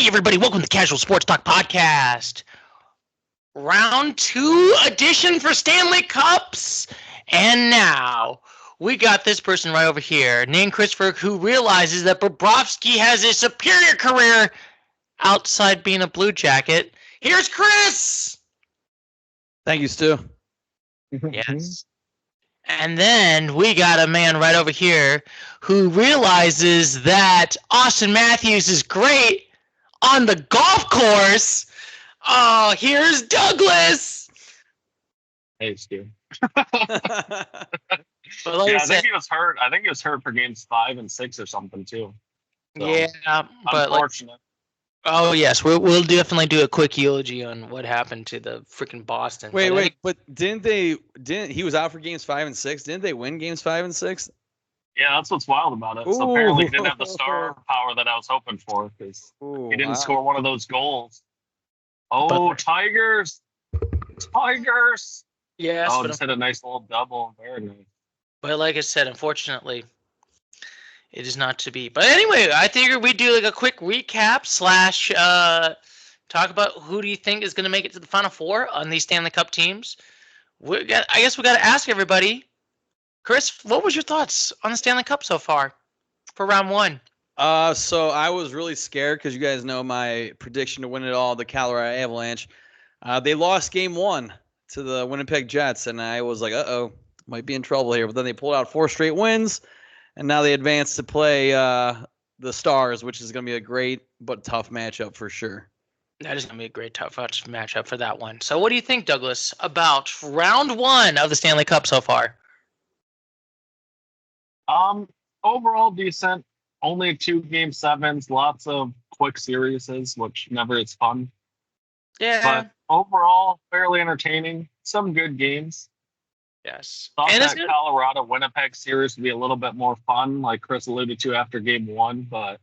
Howdy, everybody. Welcome to the Casual Sports Talk Podcast. Round 2 edition for Stanley Cups. And now we got this person right over here named Christopher, who realizes that Bobrovsky has a superior career outside being a Blue Jacket. Here's Chris. Thank you, Stu. Yes. And then we got a man right over here who realizes that Austin Matthews is great on the golf course. Oh, here's Douglas. Hey, Stu. But like I think he was hurt. I think he was hurt for games 5 and 6 or something too. So, yeah, but unfortunate. Oh yes, we'll definitely do a quick eulogy on what happened to the freaking Boston. But didn't he was out for games 5 and 6? Didn't they win games 5 and 6? Yeah, that's what's wild about it. So apparently he didn't have the star power that I was hoping for because he didn't score one of those goals. Oh, Tigers! Yes. Oh, just hit a nice little double. Very nice. But like I said, unfortunately, it is not to be. But anyway, I figured we'd do like a quick recap / talk about who do you think is going to make it to the Final Four on these Stanley Cup teams. I guess we got to ask everybody. Chris, what was your thoughts on the Stanley Cup so far for round 1? So I was really scared because you guys know my prediction to win it all, the Colorado Avalanche. They lost game 1 to the Winnipeg Jets, and I was like, might be in trouble here. But then they pulled out 4 straight wins, and now they advanced to play the Stars, which is going to be a great but tough matchup for sure. That is going to be a great tough matchup for that one. So what do you think, Douglas, about round 1 of the Stanley Cup so far? Overall decent. Only 2 game 7s, lots of quick series, which never is fun. Yeah. But overall, fairly entertaining. Some good games. Yes. Thought that Colorado-Winnipeg series would be a little bit more fun, like Chris alluded to after game 1, but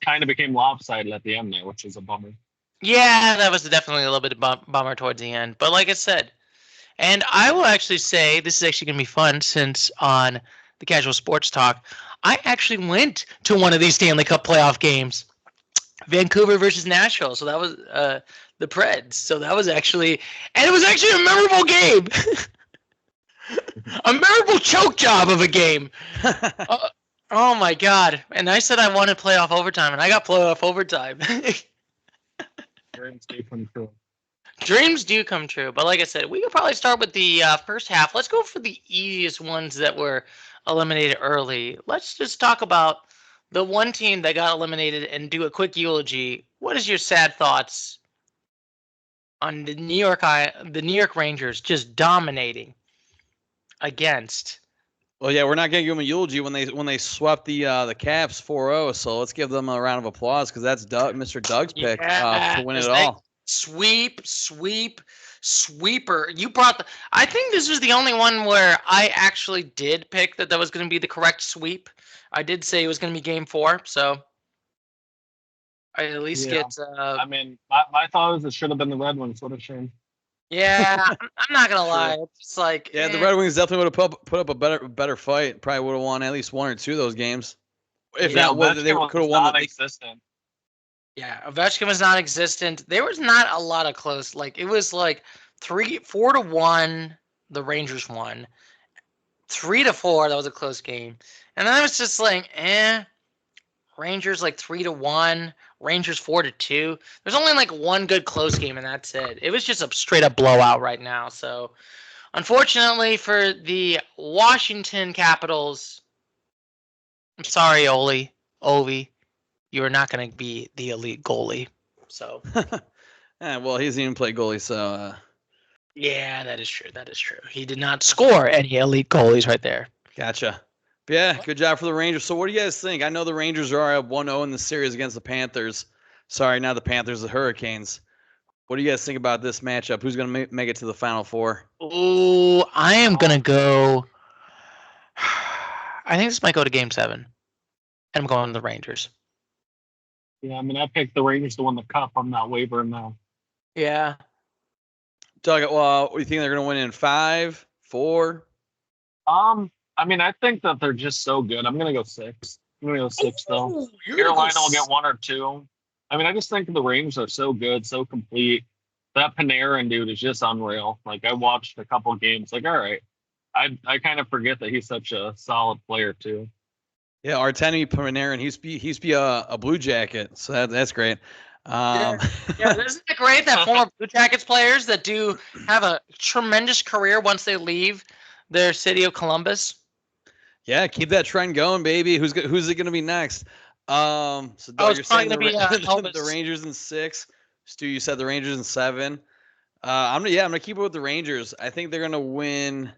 kind of became lopsided at the end there, which is a bummer. Yeah, that was definitely a little bit of bummer towards the end. But like I said, and I will actually say this is actually going to be fun since on the Casual Sports Talk, I actually went to one of these Stanley Cup playoff games, Vancouver versus Nashville. So that was the Preds. So that was actually, and it was actually a memorable game. A memorable choke job of a game. Oh my God. And I said I wanted playoff overtime, and I got playoff overtime. Dreams do come true. Dreams do come true. But like I said, we could probably start with the first half. Let's go for the easiest ones that were eliminated early. Let's just talk about the one team that got eliminated and do a quick eulogy. What is your sad thoughts on the New York Rangers just dominating against? Well, yeah, we're not going to give them a eulogy when they swept the Caps 4-0. So let's give them a round of applause because that's Mr. Doug's pick to win it all. Sweeper. You brought I think this was the only one where I actually did pick that was going to be the correct sweep. I did say it was going to be game 4, so I at least get. I mean, my thought was it should have been the Red Wings. What a shame. Yeah, I'm not gonna lie. It's like the Red Wings definitely would have put up a better fight. Probably would have won at least 1 or 2 of those games. If not, they could have won. Non-existent. Yeah, Ovechkin was non-existent. There was not a lot of close. Like it was like 4-1. The Rangers won. 3-4. That was a close game. And then I was just like, Rangers like 3-1. Rangers 4-2. There's only like one good close game, and that's it. It was just a straight up blowout right now. So, unfortunately for the Washington Capitals, I'm sorry, Ovi. You are not going to be the elite goalie. So, well, he doesn't even play goalie, so. Yeah, that is true. He did not score any elite goalies right there. Gotcha. But yeah, good job for the Rangers. So what do you guys think? I know the Rangers are up 1-0 in the series against the Panthers. Sorry, not the Panthers, the Hurricanes. What do you guys think about this matchup? Who's going to make it to the Final Four? Ooh, I am going to go. I think this might go to Game 7. And I'm going to the Rangers. Yeah, I mean, I picked the Rangers to win the Cup. I'm not wavering now. Yeah. Doug, well, you think they're going to win in 5, 4? I mean, I think that they're just so good. I'm going to go 6. I'm going to go 6, though. Carolina will get 1 or 2. I mean, I just think the Rangers are so good, so complete. That Panarin dude is just unreal. Like I watched a couple games. Like, all right, I kind of forget that he's such a solid player too. Yeah, Artemi Panarin, he's be a Blue Jacket, so that's great. Yeah, isn't it great that former Blue Jackets players that do have a tremendous career once they leave their city of Columbus? Yeah, keep that trend going, baby. Who's it going to be next? So Doug, you're saying the Rangers in 6. Stu, you said the Rangers in 7. I'm gonna keep it with the Rangers. I think they're gonna win.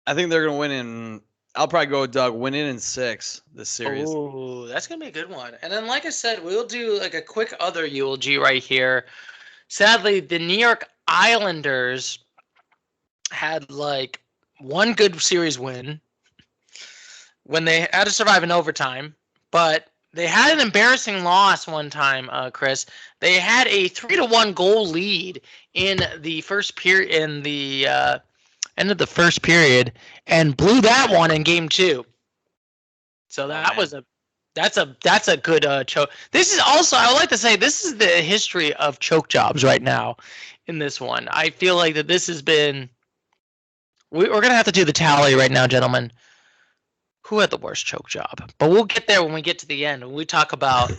I'll probably go with Doug. Win it in 6 this series. Oh, that's gonna be a good one. And then, like I said, we'll do like a quick other eulogy right here. Sadly, the New York Islanders had like one good series win when they had to survive in overtime, but they had an embarrassing loss one time, Chris. They had a 3-1 goal lead in the first period, in the end of the first period, and blew that one in game 2. So that's a good choke. This is also, I would like to say, this is the history of choke jobs right now in this one. I feel like that this has been. We're gonna have to do the tally right now, gentlemen. Who had the worst choke job? But we'll get there when we get to the end when we talk about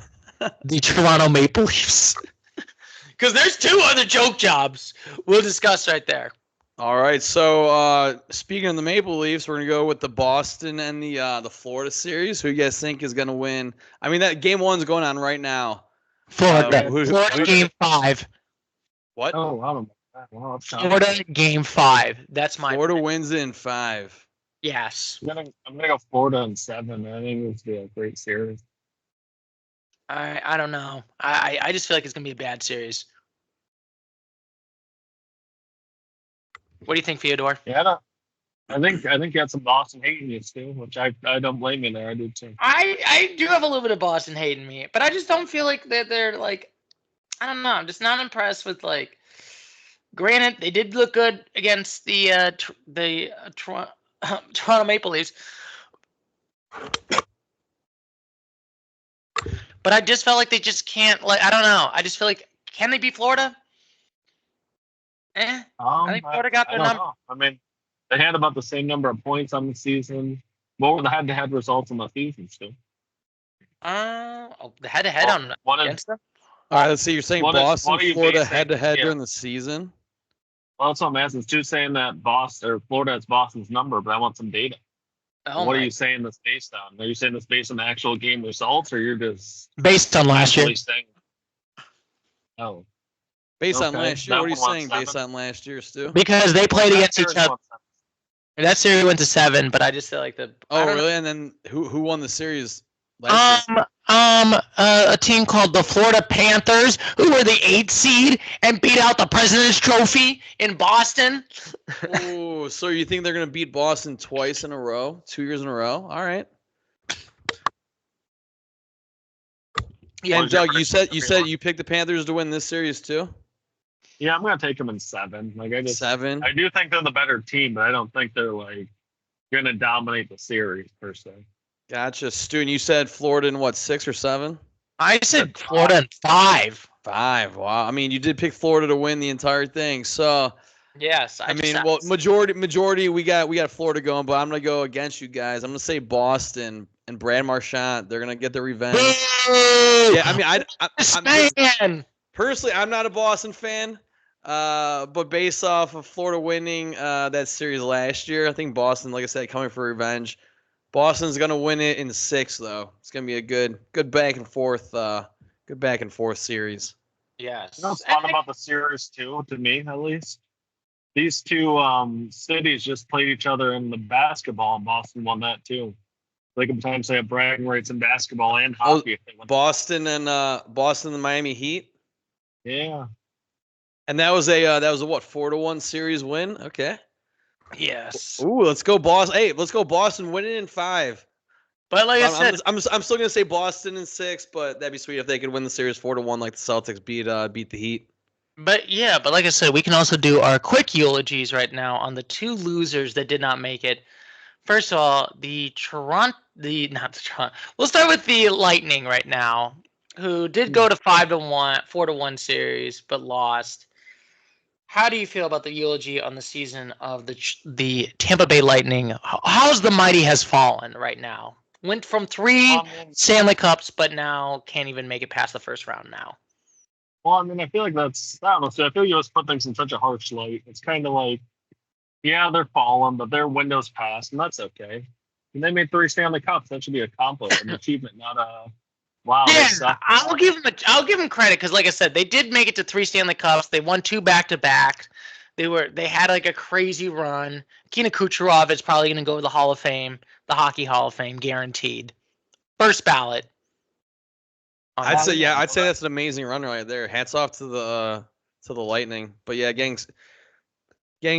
the Toronto Maple Leafs. Because there's 2 other choke jobs we'll discuss right there. All right. So speaking of the Maple Leafs, we're gonna go with the Boston and the Florida series. Who you guys think is gonna win? I mean, that game 1's going on right now. Florida game 5. What? Oh, I don't know. Florida game 5. That's my. Florida wins in 5. Yes. I'm gonna go Florida in 7. I think it's gonna be a great series. I don't know. I just feel like it's gonna be a bad series. What do you think, Fyodor? Yeah, I think you had some Boston hating you too, which I don't blame you there. I do too. I do have a little bit of Boston hating me, but I just don't feel like they're like, I don't know. I'm just not impressed with like. Granted, they did look good against the Toronto Maple Leafs, but I just felt like they just can't. Like, I don't know. I just feel like, can they beat Florida? I think Florida got their number. I mean, they had about the same number of points on the season. What were the head-to-head results on the season, Stu? The head-to-head against them. All right, let's see. You're saying Boston, Florida head-to-head during the season? Well, that's what I'm asking. Stu's saying that Florida has Boston's number, but I want some data. What are you saying this based on? Are you saying this based on the actual game results, or you're just based on last year? Oh. Based on last year? What are you saying based on last year, Stu? Because they played against each other. That series went to 7, but I just feel like the. Oh, really? And then who won the series last year? A team called the Florida Panthers, who were the 8th seed and beat out the President's Trophy in Boston. Oh, so you think they're going to beat Boston twice in a row, 2 years in a row? All right. Yeah, and Doug, you said you picked the Panthers to win this series too? Yeah, I'm gonna take them in 7. 7. I do think they're the better team, but I don't think they're like gonna dominate the series per se. Gotcha, Stu. And you said Florida in what, 6 or 7? I said Florida in 5. 5. Wow. I mean, you did pick Florida to win the entire thing, so. Yes, majority we got Florida going, but I'm gonna go against you guys. I'm gonna say Boston and Brad Marchand. They're gonna get their revenge. Yeah, I mean, personally, I'm not a Boston fan, but based off of Florida winning that series last year, I think Boston, like I said, coming for revenge. Boston's gonna win it in 6, though. It's gonna be a good back and forth series. Yes. You know what's fun about the series too, to me at least? These two cities just played each other in the basketball, and Boston won that too. They can sometimes have bragging rights in basketball and hockey. Boston and the Miami Heat. Yeah. And that was a what, 4-1 series win? Okay. Yes. Ooh, let's go Boston. Hey, let's go Boston winning in 5. But like I said, I'm still gonna say Boston in 6, but that'd be sweet if they could win the series 4-1 like the Celtics beat the Heat. But like I said, we can also do our quick eulogies right now on the 2 losers that did not make it. First of all, we'll start with the Lightning right now. who did go to 5-1, 4-1 series, but lost. How do you feel about the eulogy on the season of the Tampa Bay Lightning? How's the mighty has fallen right now? Went from 3 Stanley Cups, but now can't even make it past the first round now. Well, I mean, I feel like that's, I don't know. So I feel you always put things in such a harsh light. It's kind of like, yeah, they're falling, but their window's passed, and that's okay. And they made 3 Stanley Cups. That should be accomplished, an achievement, not a wow. Yeah, They suck. I'll give them credit because, like I said, they did make it to 3 Stanley Cups. They won 2 back-to-back. They had like a crazy run. Nikita Kucherov is probably going to go to the Hall of Fame, the Hockey Hall of Fame, guaranteed. First ballot. I'd say that's an amazing run right there. Hats off to the Lightning. But yeah, getting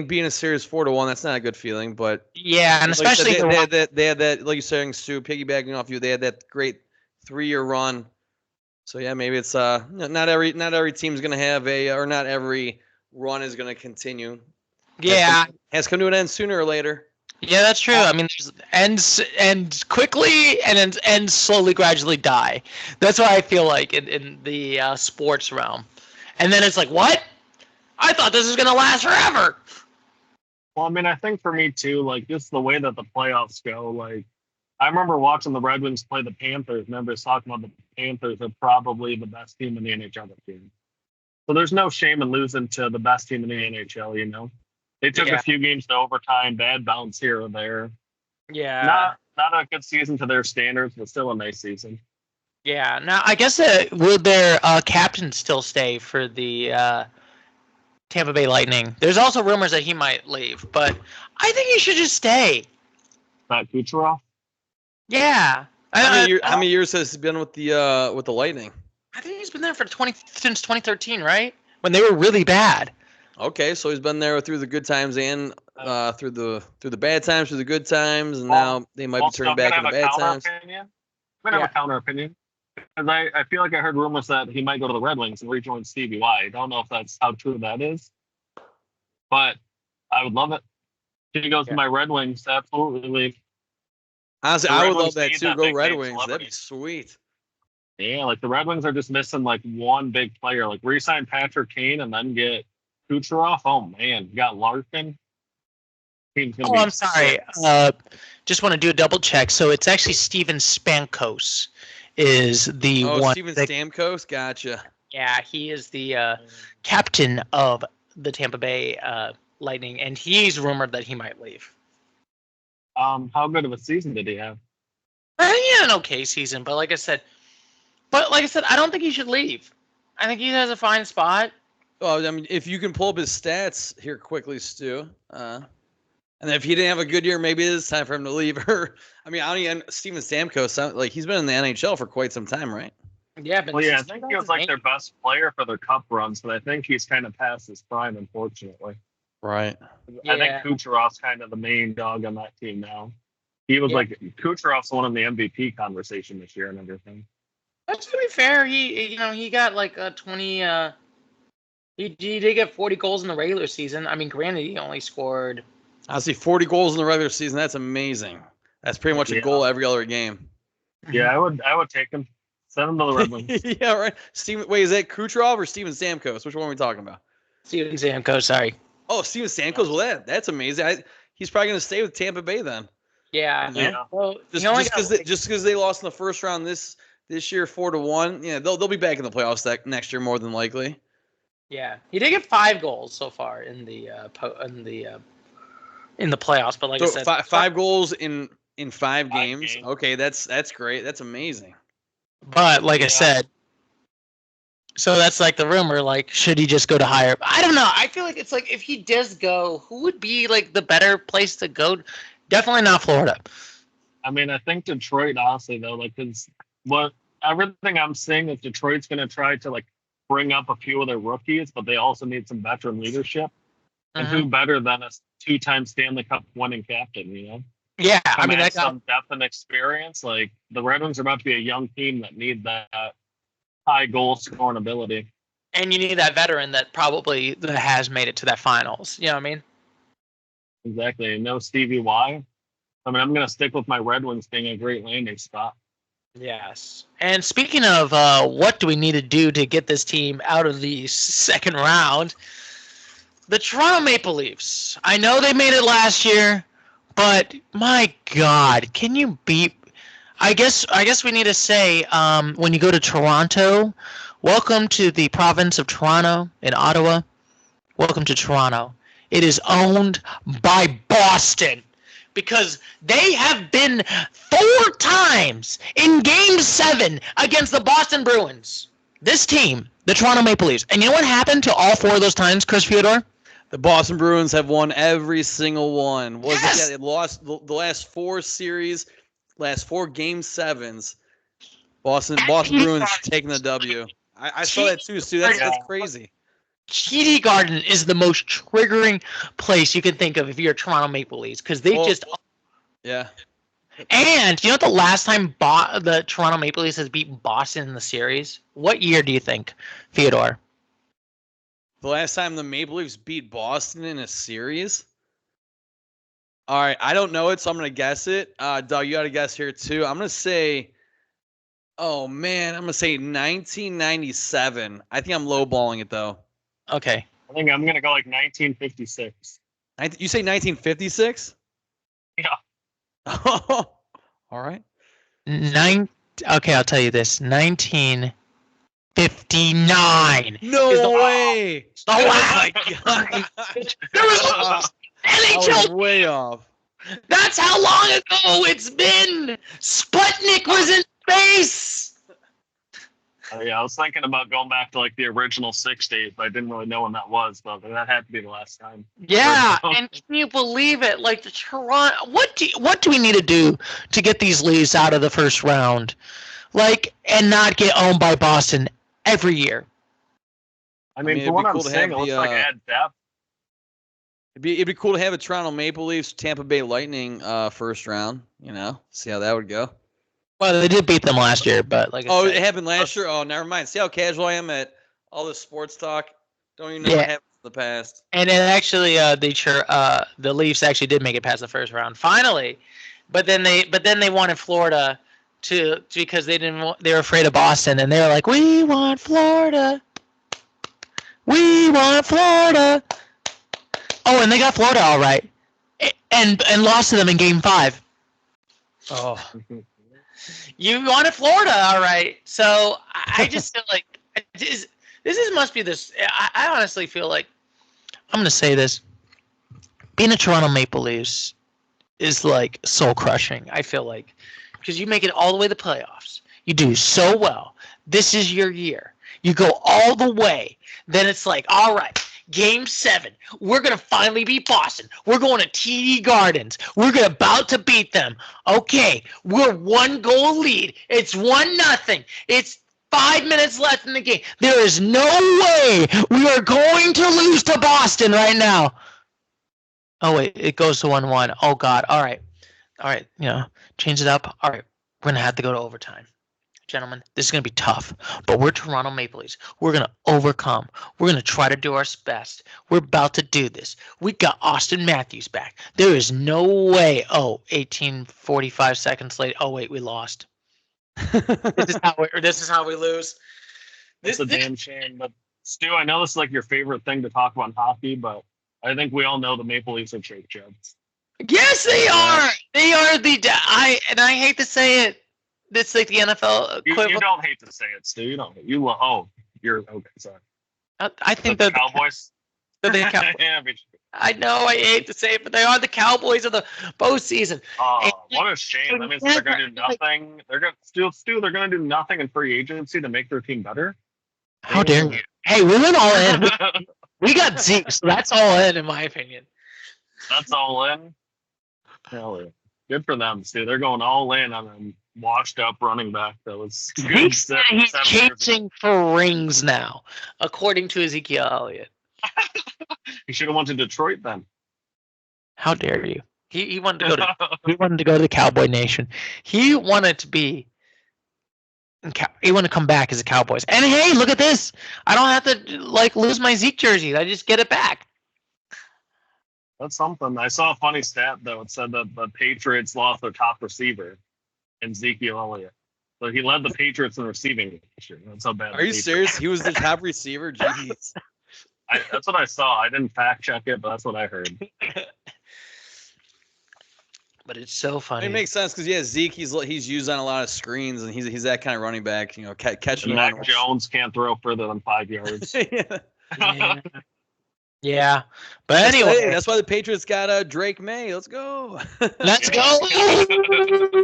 being a series 4-1, that's not a good feeling. But yeah, and like especially they had that, like you're saying, Stu, piggybacking off you, they had that great 3-year run. So yeah, maybe it's not every team's gonna have or not every run is gonna continue. Yeah, has come to an end sooner or later. Yeah, that's true. I mean, there's ends quickly and ends slowly, gradually die. That's what I feel like in the sports realm. And then it's like, what? I thought this was gonna last forever. Well, I mean, I think for me too, like just the way that the playoffs go. Like, I remember watching the Red Wings play the Panthers. Remember talking about the Panthers are probably the best team in the NHL this year. So there's no shame in losing to the best team in the NHL. You know. They took a few games to overtime, bad bounce here or there. Yeah. Not a good season to their standards, but still a nice season. Yeah. Now, I guess will their captain still stay for the Tampa Bay Lightning? There's also rumors that he might leave, but I think he should just stay. Matt Kucherov? Yeah. How many years has he been with the Lightning? I think he's been there since 2013, right? When they were really bad. Okay, so he's been there through the good times and through the bad times, through the good times, and now they might be turning back in the bad times. I'm gonna have a counter opinion because I feel like I heard rumors that he might go to the Red Wings and rejoin Stevie Y. I don't know if that's how true that is, but I would love it. If he goes to my Red Wings, absolutely. Honestly, I would love that too. Go Red Wings, that'd be sweet. Yeah, like the Red Wings are just missing like one big player. Like re-sign Patrick Kane and then get Kucherov. Oh man, you got Larkin. I'm sorry. Just want to do a double check. So it's actually Steven Stamkos is the one. Oh, Steven Stamkos, gotcha. Yeah, he is the captain of the Tampa Bay Lightning, and he's rumored that he might leave. How good of a season did he have? He had an okay season, but like I said, I don't think he should leave. I think he has a fine spot. Well, I mean, if you can pull up his stats here quickly, Stu, and if he didn't have a good year, maybe it is time for him to leave. I mean, Steven Stamkos, like he's been in the NHL for quite some time, right? Yeah, but I think he was like their best player for their cup runs, but I think he's kind of past his prime, unfortunately. Right. I think Kucherov's kind of the main dog on that team now. He was like Kucherov's one in the MVP conversation this year and everything. But to be fair, he got like 20. He did get 40 goals in the regular season. I mean, granted, he only scored. I see 40 goals in the regular season. That's amazing. That's pretty much a goal every other game. Yeah, I would take him. Send him to the Red Wings. Yeah, right. Wait, is that Kucherov or Steven Stamkos? Which one are we talking about? Steven Stamkos, sorry. Oh, Steven Stamkos. Well, that's amazing. He's probably going to stay with Tampa Bay then. Yeah. Yeah. Well, just because they lost in the first round this year 4-1, yeah, they'll be back in the playoffs next year more than likely. Yeah, he did get 5 goals so far in the playoffs, but like I said, 5 goals in 5 games. Okay, that's great. That's amazing. But like I said, so that's like the rumor. Like, should he just go to higher? I don't know. I feel like it's like if he does go, who would be like the better place to go? Definitely not Florida. I mean, I think Detroit, honestly, though, like, because everything I'm seeing is Detroit's going to try to like bring up a few of their rookies, but they also need some veteran leadership. And who better than a 2-time Stanley Cup winning captain, you know? Yeah, I mean, that's some depth and experience. Like the Red Wings are about to be a young team that need that high goal scoring ability. And you need that veteran that has made it to that finals. You know what I mean? Exactly. And no Stevie Y. I mean, I'm going to stick with my Red Wings being a great landing spot. Yes. And speaking of what do we need to do to get this team out of the second round, the Toronto Maple Leafs. I know they made it last year, but my God, can you beat? I guess we need to say when you go to Toronto, welcome to the province of Toronto in Ottawa. Welcome to Toronto. It is owned by Boston because they have been 4 times in Game 7 against the Boston Bruins. This team, the Toronto Maple Leafs. And you know what happened to all 4 of those times, Chris Fyodor? The Boston Bruins have won every single one. Yes! They lost the last 4 series, last 4 Game 7s. Boston Bruins taking the W. I saw that too, Stu. That's crazy. TD Garden is the most triggering place you can think of if you're a Toronto Maple Leafs because they just. Yeah. And you know what the last time the Toronto Maple Leafs has beaten Boston in the series? What year do you think, Fyodor? The last time the Maple Leafs beat Boston in a series? All right, I don't know it, so I'm going to guess it. Doug, you got to guess here too. I'm going to say, oh man, I'm going to say 1997. I think I'm lowballing it though. Okay. I think I'm going to go like 1956. You say 1956? Yeah. All right. Okay, I'll tell you this. 1959. No way. Oh my God. There was NHL. Way off. That's how long ago it's been. Sputnik was in space. Yeah, I was thinking about going back to like the original 60s, but I didn't really know when that was, but that had to be the last time. Yeah, and can you believe it? Like the Toronto, what do we need to do to get these Leafs out of the first round, like, and not get owned by Boston every year? I mean, for what I'm saying, it looks like add depth. It'd be cool to have a Toronto Maple Leafs, Tampa Bay Lightning first round. You know, see how that would go. Well, they did beat them last year, but like. It happened last year. Oh, never mind. See how casual I am at all this sports talk. Don't even know what happened in the past. And then actually, the Leafs actually did make it past the first round finally, but then they wanted Florida because they were afraid of Boston, and they were like, we want Florida. We want Florida. Oh, and they got Florida all right, and lost to them in Game 5. Oh. You wanted Florida, all right. So I just feel like this must be this. I honestly feel like I'm going to say this. Being a Toronto Maple Leafs is like soul crushing. I feel like because you make it all the way to the playoffs. You do so well. This is your year. You go all the way. Then it's like, all right. Game 7, we're going to finally beat Boston. We're going to TD Gardens. We're about to beat them. Okay, we're 1 goal lead. It's 1-0. It's 5 minutes left in the game. There is no way we are going to lose to Boston right now. Oh, wait, it goes to 1-1. Oh, God. All right, change it up. All right, we're going to have to go to overtime. Gentlemen, this is going to be tough, but we're Toronto Maple Leafs. We're going to overcome. We're going to try to do our best. We're about to do this. We got Austin Matthews back. There is no way. 45 seconds late. Oh, wait, we lost. This is how we lose. It's a damn shame. But Stu, I know this is like your favorite thing to talk about in hockey, but I think we all know the Maple Leafs are shake jobs. Yes, they are. They are I hate to say it. It's like the NFL equivalent. You don't hate to say it, Stu. You don't. You're okay. Sorry. I think the Cowboys. They're the Cowboys. I know. I hate to say it, but they are the Cowboys of the postseason. What a shame! That means they're going to do nothing. They're going to do nothing in free agency to make their team better. How dare you? Hey, we went all in. We got Zeke, so that's all in my opinion. That's all in. Hell yeah. Good for them, Stu. They're going all in on them. Washed up running back that was good. He's chasing for rings now, according to Ezekiel Elliott. He should have went to Detroit then. How dare you? He wanted to go to the Cowboy Nation. He wanted to be. He wanted to come back as a Cowboys. And hey, look at this! I don't have to lose my Zeke jersey. I just get it back. That's something. I saw a funny stat though. It said that the Patriots lost their top receiver. And Ezekiel Elliott. So he led the Patriots in receiving last year. That's how bad. Are you serious? He was the top receiver? Jeez. That's what I saw. I didn't fact check it, but that's what I heard. But it's so funny. It makes sense because Zeke, he's used on a lot of screens, and he's that kind of running back. Catching And the Mac Jones can't throw further than 5 yards. Yeah. But anyway, that's why the Patriots got Drake May. Let's go. Let's go.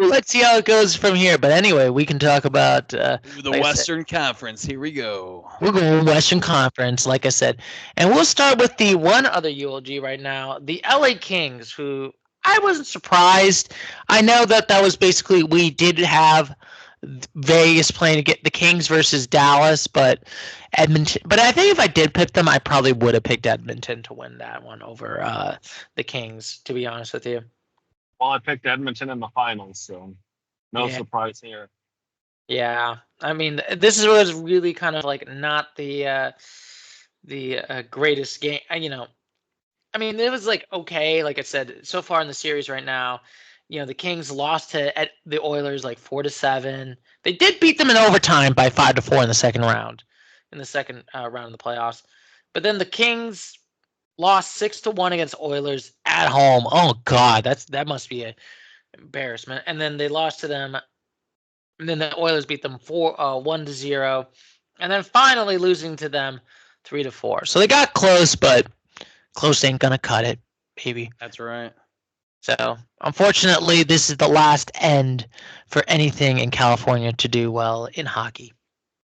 Let's see how it goes from here. But anyway, we can talk about the Western Conference. Here we go. We're going Western Conference, like I said. And we'll start with the one other ULG right now, the LA Kings, who I wasn't surprised. I know that was basically, we did have Vegas playing to get the Kings versus Dallas, but Edmonton. But I think if I did pick them, I probably would have picked Edmonton to win that one over the Kings, to be honest with you. Well, I picked Edmonton in the finals, so no surprise here. Yeah, I mean, this was really kind of like not the greatest game. I mean, it was like okay. Like I said, so far in the series right now, the Kings lost to the Oilers like 4-7. They did beat them in overtime by 5-4 in the second round, round of the playoffs. But then the Kings lost 6-1 against Oilers at home. Oh God, that must be an embarrassment. And then they lost to them, and then the Oilers beat them 1-0, and then finally losing to them 3-4. So they got close, but close ain't gonna cut it, baby. That's right. So, unfortunately, this is the last end for anything in California to do well in hockey.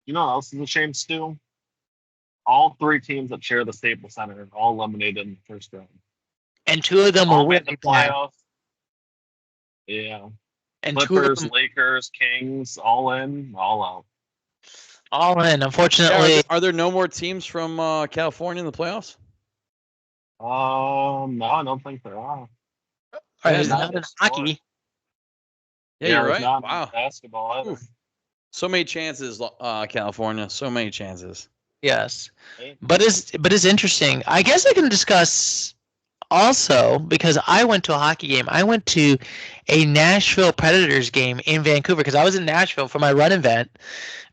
You know what else is a shame, Stu? All 3 teams that share the Staples Center are all eliminated in the first round. And 2 of them all were made winning the playoffs. Yeah. And Clippers, 2 of them, Lakers, Kings, all in, all out. all in. Unfortunately, Are there no more teams from California in the playoffs? No, I don't think there are. there's not in hockey. Yeah, you're right. Not Wow. Basketball either. So many chances, California. So many chances. Yes, but it's interesting. I guess I can discuss also, because I went to a hockey game. I went to a Nashville Predators game in Vancouver because I was in Nashville for my run event.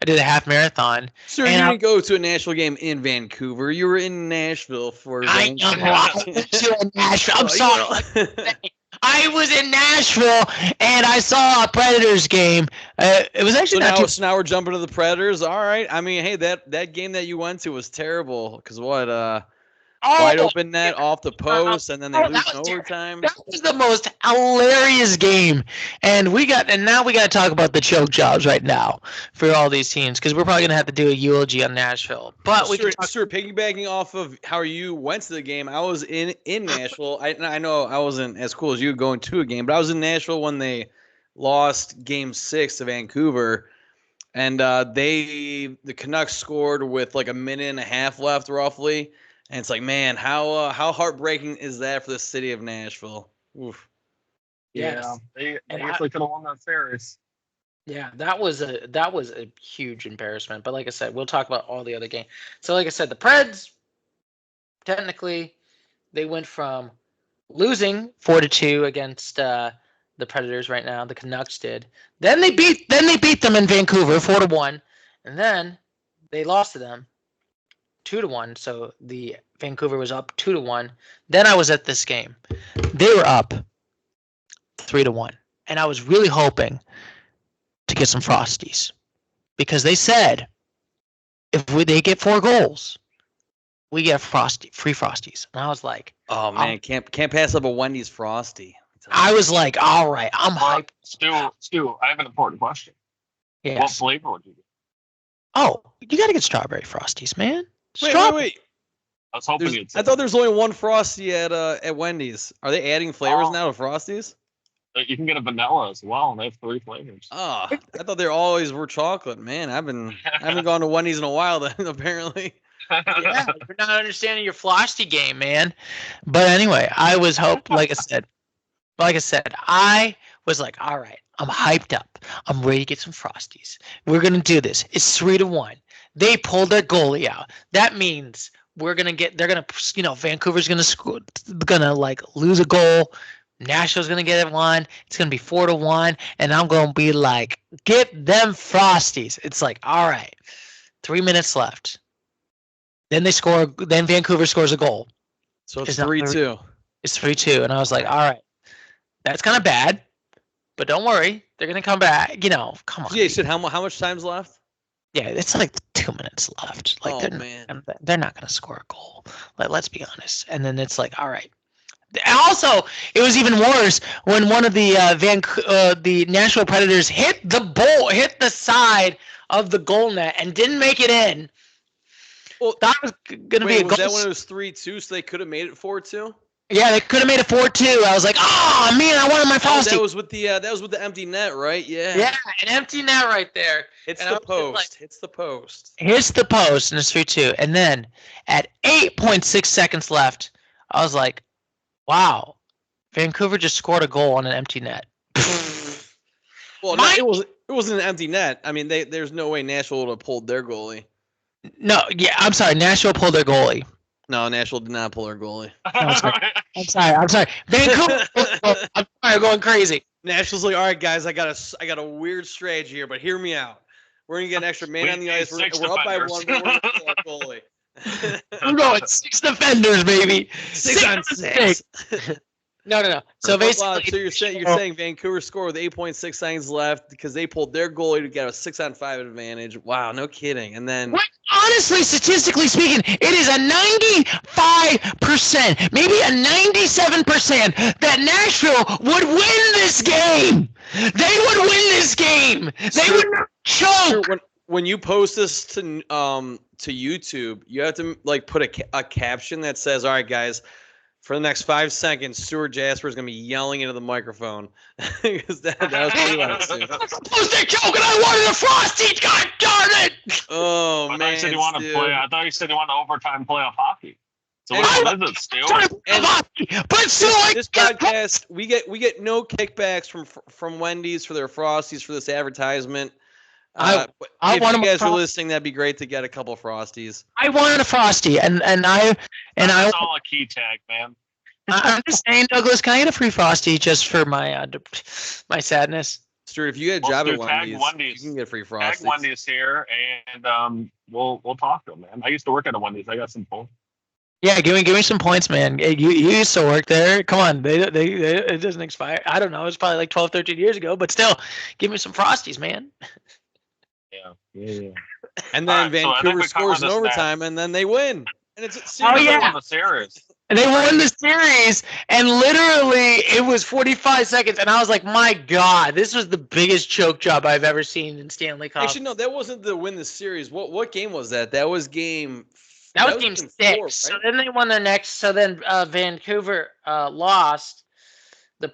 I did a half marathon. Sir, you didn't go to a Nashville game in Vancouver. You were in Nashville for I know. I went to Nashville. I'm sorry. I was in Nashville and I saw a Predators game. It was actually so now we're jumping to the Predators. All right. I mean, hey, that game that you went to was terrible because wide open net off the post, and then they lose in overtime. That was the most hilarious game, and now we got to talk about the choke jobs right now for all these teams because we're probably gonna have to do a eulogy on Nashville. But piggybacking off of how you went to the game, I was in Nashville. I know I wasn't as cool as you going to a game, but I was in Nashville when they lost Game 6 to Vancouver. And the Canucks scored with like a minute and a half left, roughly. And it's like, man, how heartbreaking is that for the city of Nashville? Oof. Yeah, they actually could have won that series. Yeah, that was a huge embarrassment. But like I said, we'll talk about all the other games. So like I said, the Preds, technically, they went from losing 4-2 against the Predators right now. The Canucks did. Then they beat them in Vancouver 4-1, and then they lost to them 2-1. So the Vancouver was up 2-1. Then I was at this game. They were up 3-1, and I was really hoping to get some Frosties because they said if they get 4 goals, we get free Frosties. And I was like, oh man, can't pass up a Wendy's Frosty. I was like, all right, I'm hyped. Stu, I have an important question. Yes. What flavor would you get? Oh, you got to get strawberry Frosties, man. Wait. I was hoping you'd say I thought there's only one Frosty at Wendy's. Are they adding flavors now to Frosties? You can get a vanilla as well, and they have 3 flavors. Oh, I thought they always were chocolate. Man, I haven't gone to Wendy's in a while then, apparently. Yeah, you're not understanding your Frosty game, man. But anyway, I was like I said, I was like, all right, I'm hyped up. I'm ready to get some Frosties. We're gonna do this. It's 3-1. They pulled their goalie out. That means Vancouver's gonna like lose a goal. Nashville's gonna get it one. It's gonna be 4-1, and I'm gonna be like, get them Frosties. It's like, all right, 3 minutes left. Then they score. Then Vancouver scores a goal. So it's 3-2. It's 3-2, and I was like, all right, that's kind of bad, but don't worry, they're gonna come back. Come on. Yeah, you said how much time's left? Yeah, it's like 2 minutes left. Like they're not gonna score a goal. Let's be honest. And then it's like, all right. Also, it was even worse when one of the the Nashville Predators hit the side of the goal net and didn't make it in. Well, that was gonna be a goal. Was that when it was 3-2, so they could have made it 4-2? Yeah, they could have made it 4-2. I was like, oh man, I wanted my Frosty. That was with the empty net, right? Yeah. Yeah, an empty net right there. Hits the post. Hits the post. Hits the post, and it's 3-2. And then at 8.6 seconds left, I was like, wow, Vancouver just scored a goal on an empty net. Well, it wasn't an empty net. I mean, there's no way Nashville would have pulled their goalie. No, yeah, I'm sorry. Nashville pulled their goalie. No, Nashville did not pull their goalie. No, I'm sorry. Vancouver. I'm sorry, I'm going crazy. Nashville's like, all right, guys, I got a weird strategy here, but hear me out. We're gonna get an extra man on the ice. We're up by 1, but we're gonna pull our goalie. We're going 6 defenders, baby. 6 on 6. No. So basically, so you're saying Vancouver scored with 8.6 seconds left because they pulled their goalie to get a 6-on-5 advantage. Wow, no kidding. And then, honestly, statistically speaking, it is a 95%, maybe a 97% that Nashville would win this game. They would win this game. They would not choke. When you post this to YouTube, you have to put a caption that says, "All right, guys." For the next 5 seconds, Stuart Jasper is going to be yelling into the microphone. Because that was pretty loud, too. I was supposed to joke and I wanted a Frosty! God darn it! Oh, man. I thought you said you wanted to play. I thought you said you wanted overtime playoff hockey. So what is it, Stu? This podcast, we get no kickbacks from Wendy's for their Frosties for this advertisement. If you guys are listening, that'd be great to get a couple Frosties. I wanted a Frosty, and I all a key tag, man. I'm just saying, Douglas, can I get a free Frosty just for my my sadness? Stuart, if you get a job at Wendy's, you can get free Frosties. Tag Wendy's here, and we'll talk to them, man. I used to work at a Wendy's. I got some points. Yeah, give me some points, man. You used to work there. Come on, they it doesn't expire. I don't know. It's probably like 12, 13 years ago, but still, give me some Frosties, man. Yeah. And then Vancouver scores in overtime, and then they win. And it's the series. And they won the series, and literally it was 45 seconds, and I was like, my God, this was the biggest choke job I've ever seen in Stanley Cup. Actually, no, that wasn't the win the series. What game was that? That was game. That was game 6. 4, right? So then they won their next. So then Vancouver lost. The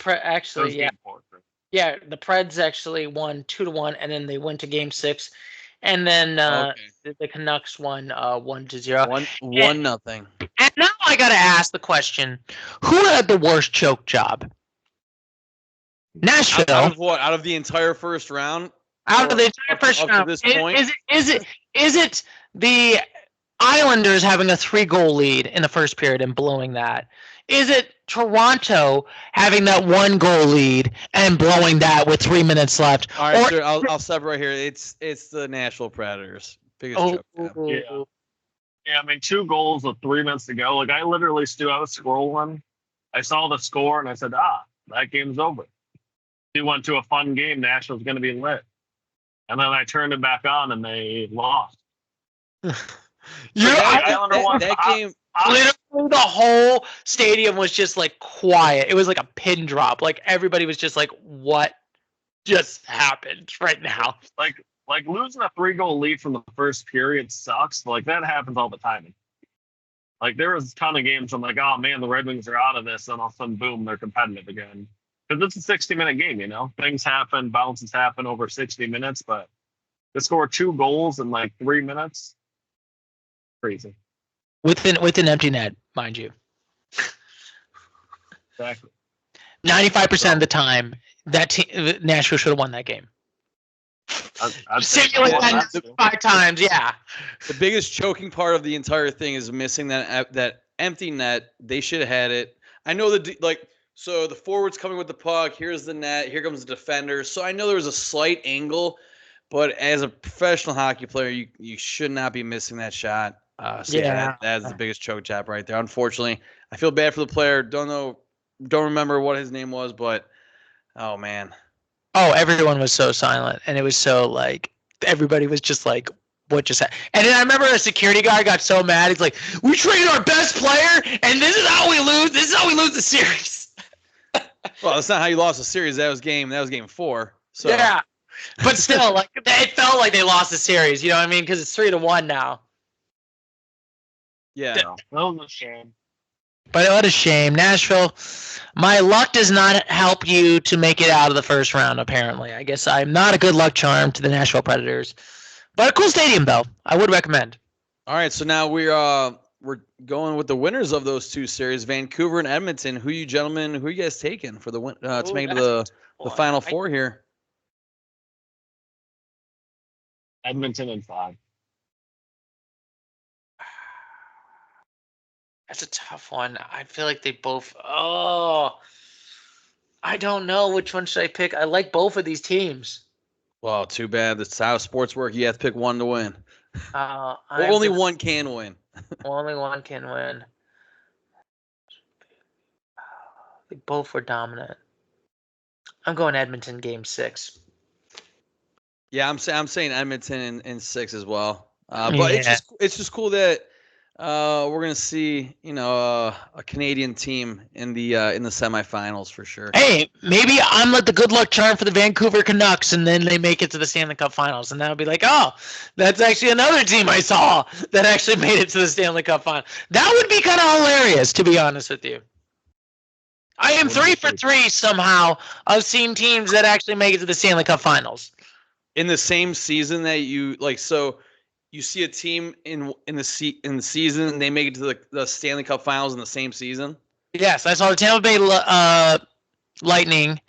the Preds actually won 2-1, and then they went to game 6, and then the Canucks won 1-0. 1-0. And now I gotta ask the question: who had the worst choke job? Nashville. Out of what? Out of the entire first round? Out of the entire first round. To this point? Is it the Islanders having a 3-goal lead in the first period and blowing that? Is it Toronto having that 1-goal lead and blowing that with 3 minutes left? All right, sir, I'll stop right here. It's the Nashville Predators. Biggest joke. Yeah, I mean, 2 goals with 3 minutes to go. Like, I literally, Stu, I was scrolling. I saw the score, and I said, that game's over. We went to a fun game. Nashville's going to be lit. And then I turned it back on, and they lost. That game. Literally, the whole stadium was just like quiet. It was like a pin drop. Like everybody was just like, "What just happened right now?" Like losing a 3-goal lead from the first period sucks. Like that happens all the time. Like there was a ton of games. I'm like, oh man, the Red Wings are out of this, and all of a sudden, boom, they're competitive again. Because it's a 60-minute game, you know. Things happen, bounces happen over 60 minutes, but to score 2 goals in like 3 minutes, crazy. With an empty net, mind you. Exactly. 95% of the time, Nashville should have won that game. I'd simulate that 5 times, yeah. The biggest choking part of the entire thing is missing that empty net. They should have had it. I know that So the forward's coming with the puck. Here's the net. Here comes the defender. So I know there was a slight angle, but as a professional hockey player, you should not be missing that shot. That's the biggest choke job right there. Unfortunately, I feel bad for the player. Don't remember what his name was, but oh man. Oh, everyone was so silent, and it was so like everybody was just like, "What just happened?" And then I remember a security guy got so mad. He's like, "We traded our best player, and this is how we lose. This is how we lose the series." Well, that's not how you lost the series. That was game 4. So yeah, but still, like it felt like they lost the series. You know what I mean? Because it's 3-1 now. Yeah. That was a shame. But what a shame, Nashville. My luck does not help you to make it out of the first round. Apparently, I guess I'm not a good luck charm to the Nashville Predators. But a cool stadium, though. I would recommend. All right, so now we're going with the winners of those two series, Vancouver and Edmonton. Who you guys taking for the win to make it to the Final Four here? Edmonton in 5. That's a tough one. I feel like they both. Oh, I don't know which one should I pick. I like both of these teams. Well, too bad. That's how sports work. You have to pick one to win. Only one can win. Only one can win. They both were dominant. I'm going Edmonton game 6. Yeah, I'm saying Edmonton in 6 as well. But it's just cool that we're gonna see a Canadian team in the semifinals for sure. Hey, maybe I'm like the good luck charm for the Vancouver Canucks, and then they make it to the Stanley Cup Finals, and that would be like, oh, that's actually another team I saw that actually made it to the Stanley Cup Final. That would be kind of hilarious, to be honest with you. I am 3 for 3 somehow of seeing teams that actually make it to the Stanley Cup Finals in the same season that you like. So you see a team in the season, and they make it to the Stanley Cup Finals in the same season. Yes, I saw the Tampa Bay Lightning.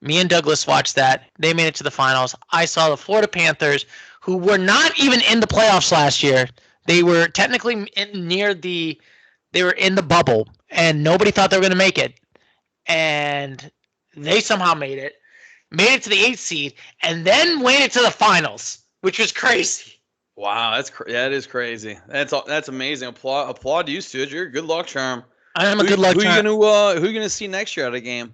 Me and Douglas watched that. They made it to the finals. I saw the Florida Panthers, who were not even in the playoffs last year. They were technically they were in the bubble, and nobody thought they were going to make it. And they somehow made it to the 8th seed, and then made it to the finals, which was crazy. Wow, that is crazy. That's amazing. Applaud you, Stuart. You're a good luck charm. I'm a good luck charm. Who are you gonna see next year at a game?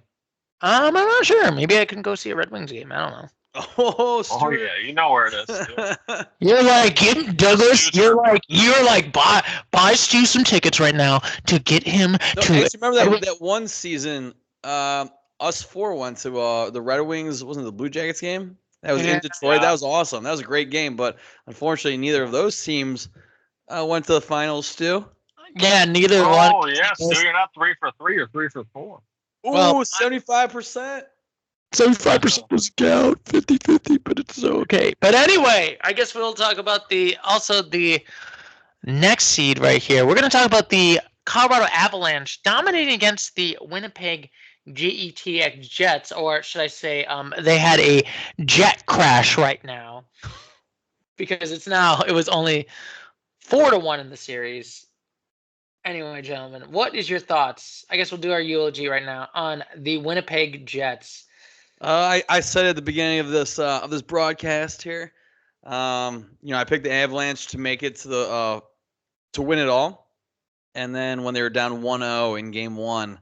I'm not sure. Maybe I can go see a Red Wings game. I don't know. Oh yeah, you know where it is. You're like, Douglas. You're like, buy Stu some tickets right now to get him to. Remember that one season? Us 4 went to the Red Wings. Wasn't it the Blue Jackets game? That was in Detroit. Yeah. That was awesome. That was a great game. But unfortunately, neither of those teams went to the finals, Stu. Yeah, neither one. Oh, yeah. So you're not 3 for 3 or 3 for 4. Ooh, well, 75%. 75% doesn't count. 50-50, but it's okay. But anyway, I guess we'll talk about the next seed right here. We're going to talk about the Colorado Avalanche dominating against the Winnipeg JETX Jets, or should I say they had a jet crash right now because it was only 4-1 in the series. Anyway, gentlemen, what is your thoughts? I guess we'll do our eulogy right now on the Winnipeg Jets. I said at the beginning of this broadcast here, I picked the Avalanche to make it to win it all, and then when they were down 1-0 in Game 1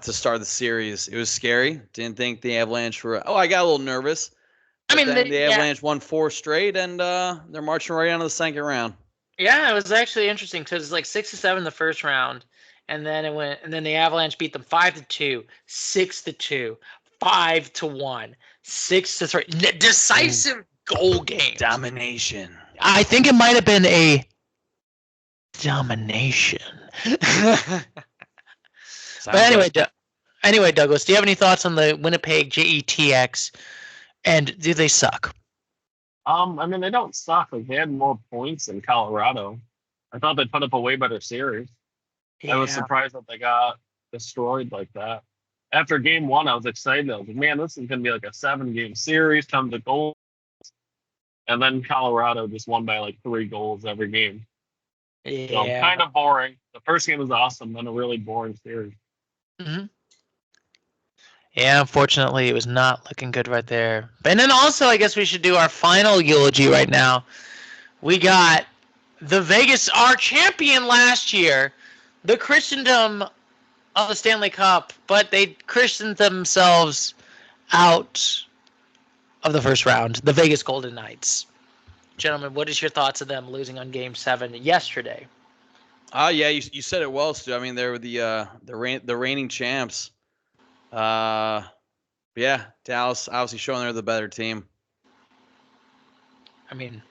to start the series, it was scary. Didn't think the Avalanche were. Oh, I got a little nervous. I mean, the Avalanche won 4 straight, and they're marching right on to the second round. Yeah, it was actually interesting because it's like 6-7 the first round, and then the Avalanche beat them 5-2, 6-2, 5-1, 6-3. Decisive goal game. Domination. I think it might have been a domination. But anyway, Douglas, do you have any thoughts on the Winnipeg JETX, and do they suck? I mean, they don't suck. Like, they had more points than Colorado. I thought they'd put up a way better series. Yeah. I was surprised that they got destroyed like that. After Game 1, I was excited. I was like, man, this is going to be like a 7-game series, tons of goals. And then Colorado just won by like 3 goals every game. Yeah. So kind of boring. The first game was awesome, then a really boring series. Mm-hmm. Yeah, unfortunately, it was not looking good right there. And then also, I guess we should do our final eulogy right now. We got the Vegas, our champion last year, the Christendom of the Stanley Cup, but they Christened themselves out of the first round, the Vegas Golden Knights. Gentlemen, what is your thoughts of them losing on Game 7 yesterday? Yeah, you said it well, Stu. I mean, they were the reigning champs. Yeah, Dallas obviously showing they're the better team. I mean,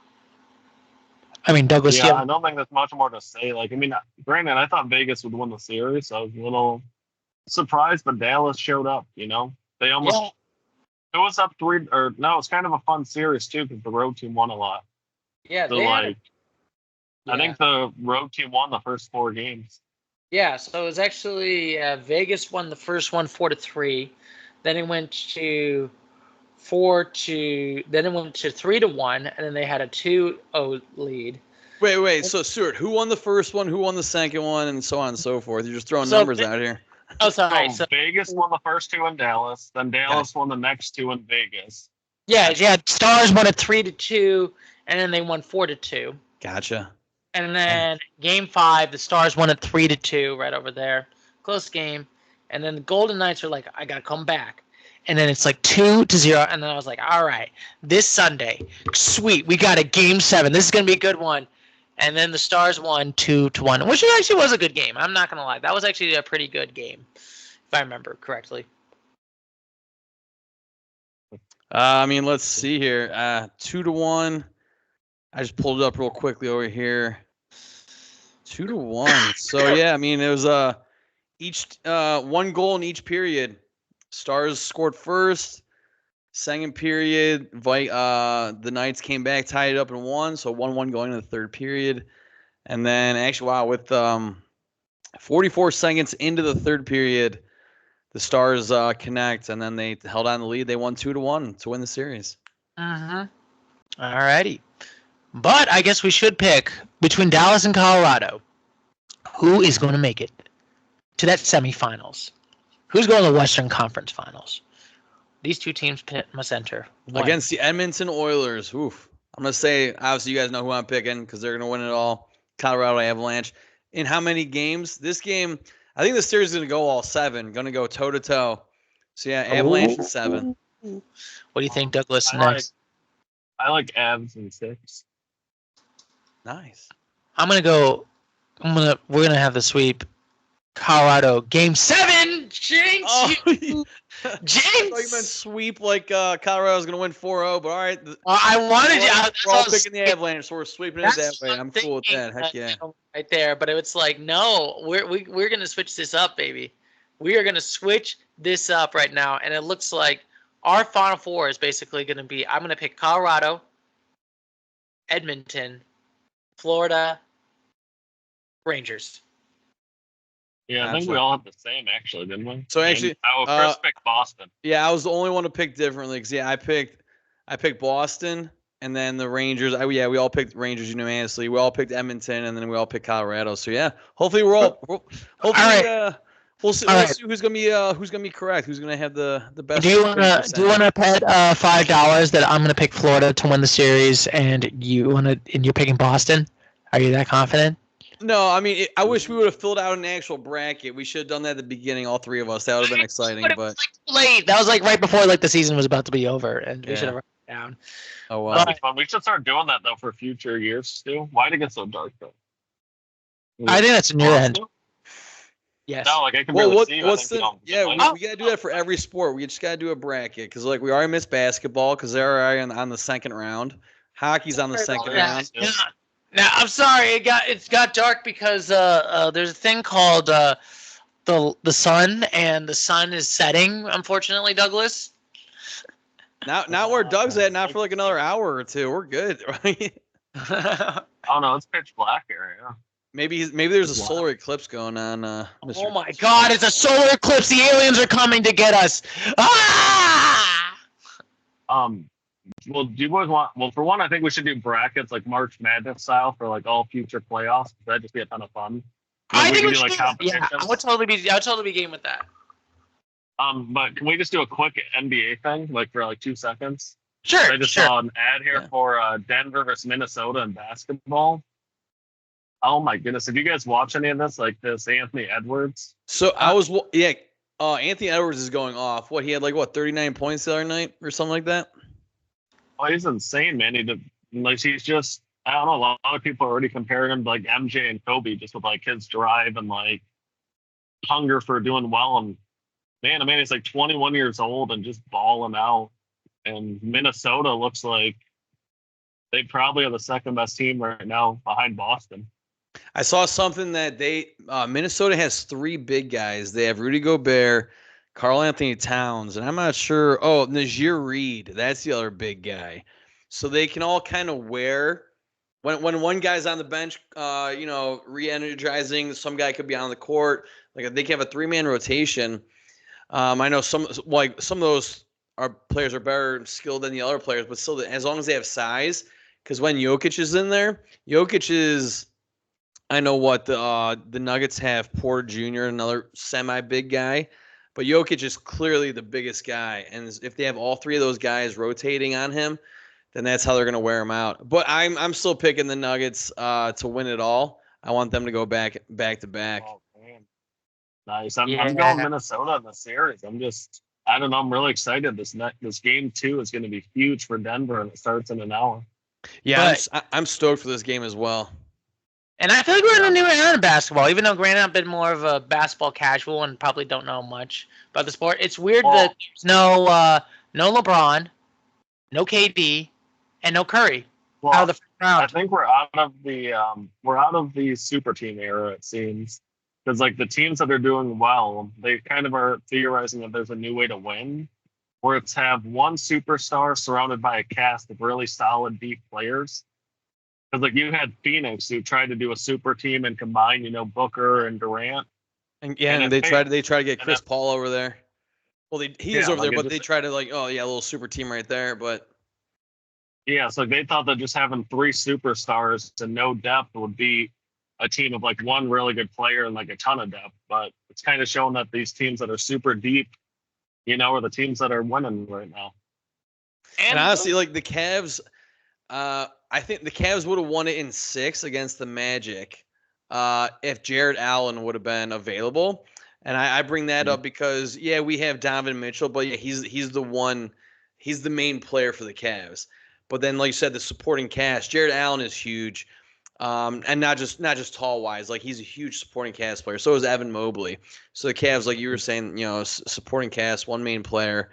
Douglas. Yeah, I don't think there's much more to say. Like, I mean, granted, I thought Vegas would win the series. So I was a little surprised, but Dallas showed up. They almost it was up three or no, it's kind of a fun series too because the road team won a lot. Yeah, So I think the road team won the first 4 games. Yeah, so it was actually Vegas won the first one 4-3. Then it went to 4-2. Then it went to 3-1, and then they had a 2-0 lead. Wait. So Stuart, who won the first one? Who won the second one, and so on and so forth? You're just throwing numbers out here. Oh, sorry. So Vegas won the first 2 in Dallas. Then Dallas won the next 2 in Vegas. Yeah. Stars won it 3-2, and then they won 4-2. Gotcha. And then Game 5, the Stars won it 3-2 right over there. Close game. And then the Golden Knights are like, I got to come back. And then it's like 2-0. And then I was like, all right, this Sunday, sweet, we got a Game 7. This is going to be a good one. And then the Stars won 2-1, which actually was a good game. I'm not going to lie. That was actually a pretty good game, if I remember correctly. I mean, let's see here. 2-1. I just pulled it up real quickly over here. 2-1. So yeah, I mean it was each 1 goal in each period. Stars scored first. Second period, the Knights came back, tied it up and won. So 1-1 going into the third period, and then actually, wow, with 44 seconds into the third period, the Stars connect, and then they held on the lead. They won 2-1 to win the series. All righty. But I guess we should pick between Dallas and Colorado. Who is going to make it to that semifinals? Who's going to the Western Conference Finals? These two teams must enter. Against the Edmonton Oilers. Oof. I'm going to say, obviously, you guys know who I'm picking because they're going to win it all. Colorado Avalanche. In how many games? This game, I think the series is going to go all 7. Going to go toe-to-toe. So, yeah, Avalanche in 7. What do you think, Douglas, next? I like Avs in 6. Nice. We're gonna have the sweep. Colorado Game 7. Jinx. Oh, Jinx. I thought you meant sweep like Colorado's gonna win 4-0, but all right. I wanted you. We're all picking the Avalanche, so we're sweeping it that way. I'm cool with that. Heck yeah. Right there, but it's like no, we're gonna switch this up, baby. We are gonna switch this up right now, and it looks like our Final Four is basically gonna be. I'm gonna pick Colorado, Edmonton, Florida, Rangers. Yeah, I think we all have the same, actually, didn't we? So actually, I will first pick Boston. Yeah, I was the only one to pick differently because I picked Boston and then the Rangers. We all picked Rangers unanimously. We all picked Edmonton and then we all picked Colorado. So yeah, hopefully we'll see who's gonna be correct. Who's gonna have the best. Do you wanna bet $5 that I'm gonna pick Florida to win the series and you're picking Boston? Are you that confident? No, I mean, I wish we would have filled out an actual bracket. We should have done that at the beginning, all 3 of us. That would have been exciting. But it was late. That was right before the season was about to be over, and we should have written it down. Oh wow. That'd be fun. We should start doing that though for future years too. Why'd it get so dark though? I think that's in your end. Yes. No, I can really see. We gotta do that for every sport. We just gotta do a bracket because we already missed basketball because they're already on the second round. Hockey's on the second round. Yeah. Now I'm sorry, it got dark because there's a thing called the sun, and the sun is setting. Unfortunately, Douglas. Not where Doug's at. Not for another hour or 2. We're good, right? Oh no, it's pitch black here. Yeah. Maybe there's a solar eclipse going on. Mr. Oh my God! It's a solar eclipse. The aliens are coming to get us. Ah! Well, do you boys want? Well, for one, I think we should do brackets like March Madness style for all future playoffs. That'd just be a ton of fun. I think we should do competitions. Yeah, I would totally be game with that. But can we just do a quick NBA thing, like for like 2 seconds? Sure, I just sure. saw an ad here Yeah. for Denver versus Minnesota in basketball. Oh my goodness! Have you guys watched any of this? Like this Anthony Edwards? So Anthony Edwards is going off. What, he had 39 points the other night or something like that? Oh, he's insane, man. He's just, I don't know. A lot of people are already comparing him to like MJ and Kobe, just with like his drive and like hunger for doing well. And man, he's like 21 years old and just balling out. And Minnesota looks like they probably are the second best team right now behind Boston. I saw something that Minnesota has 3 big guys. They have Rudy Gobert, Karl Anthony Towns, and I'm not sure. Oh, Najir Reed, that's the other big guy. So they can all kind of wear when one guy's on the bench, re-energizing. Some guy could be on the court. Like they can have a 3-man rotation. I know some of those players are better skilled than the other players, but still, as long as they have size. Because when Jokic is in there, Jokic is. I know what the Nuggets have Porter Jr., another semi-big guy, but Jokic is clearly the biggest guy. And if they have all 3 of those guys rotating on him, then that's how they're going to wear him out. But I'm still picking the Nuggets to win it all. I want them to go back to back. Oh, man. Nice. I'm Yeah. going Minnesota in the series. I don't know. I'm really excited. This game 2 is going to be huge for Denver, and it starts in an hour. Yeah, I'm stoked for this game as well. And I feel like we're in a new era in basketball, even though granted I've been more of a basketball casual and probably don't know much about the sport. It's weird that there's no LeBron, no KD, and no Curry Well, out of the first I round. think we're out of the super team era. It seems because like the teams that are doing well, they kind of are theorizing that there's a new way to win, where it's have one superstar surrounded by a cast of really solid, deep players. Because like you had Phoenix who tried to do a super team and combine, Booker and Durant. And And they it try failed. to get And Chris it- Paul over there. Well, he is Yeah, over like there, it but they just try to a little super team right there. But Yeah, so they thought that just having 3 superstars and no depth would be a team of like one really good player and like a ton of depth. But it's kind of shown that these teams that are super deep, are the teams that are winning right now. and honestly, like the Cavs, I think the Cavs would have won it in 6 against the Magic if Jared Allen would have been available. And I bring that up because we have Donovan Mitchell, but he's the main player for the Cavs. But then, like you said, the supporting cast, Jared Allen is huge, and not just tall wise. Like he's a huge supporting cast player. So is Evan Mobley. So the Cavs, like you were saying, supporting cast, one main player,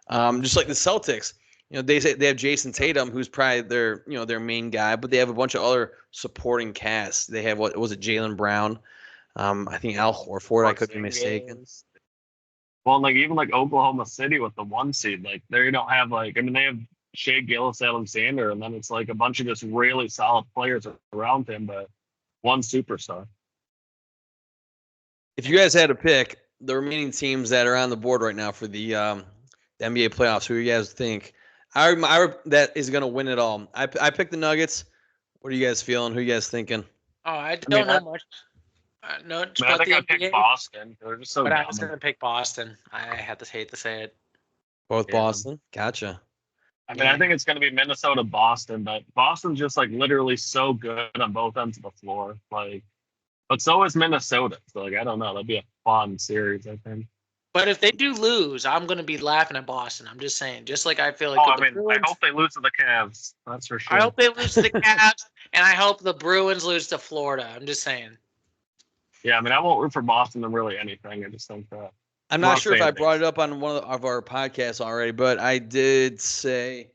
just like the Celtics. They say they have Jason Tatum, who's probably their main guy, but they have a bunch of other supporting casts. They have what was it, Jaylen Brown, I think Al Horford. I could be mistaken. Well, like even like Oklahoma City with the 1 seed, like they don't have they have Shea Gilgeous-Alexander, and then it's like a bunch of just really solid players around him, but one superstar. If you guys had to pick the remaining teams that are on the board right now for the NBA playoffs, who you guys think that is going to win it all? I picked the Nuggets. What are you guys feeling? Who are you guys thinking? Oh, I don't know much. No, I think I picked Boston. They're just so but I was dominant. going to pick Boston. I hate to say it. Both Yeah. Boston? Gotcha. I think it's going to be Minnesota, Boston, but Boston's just like literally so good on both ends of the floor. Like, but so is Minnesota. So like, I don't know. That'd be a fun series, I think. But if they do lose, I'm going to be laughing at Boston. I'm just saying. Just like I feel like I Bruins, hope they lose to the Cavs. That's for sure. I hope they lose to the Cavs, and I hope the Bruins lose to Florida. I'm just saying. Yeah, I won't root for Boston in really anything. I just think that. I'm not sure if I brought it up on one of our podcasts already, but I did say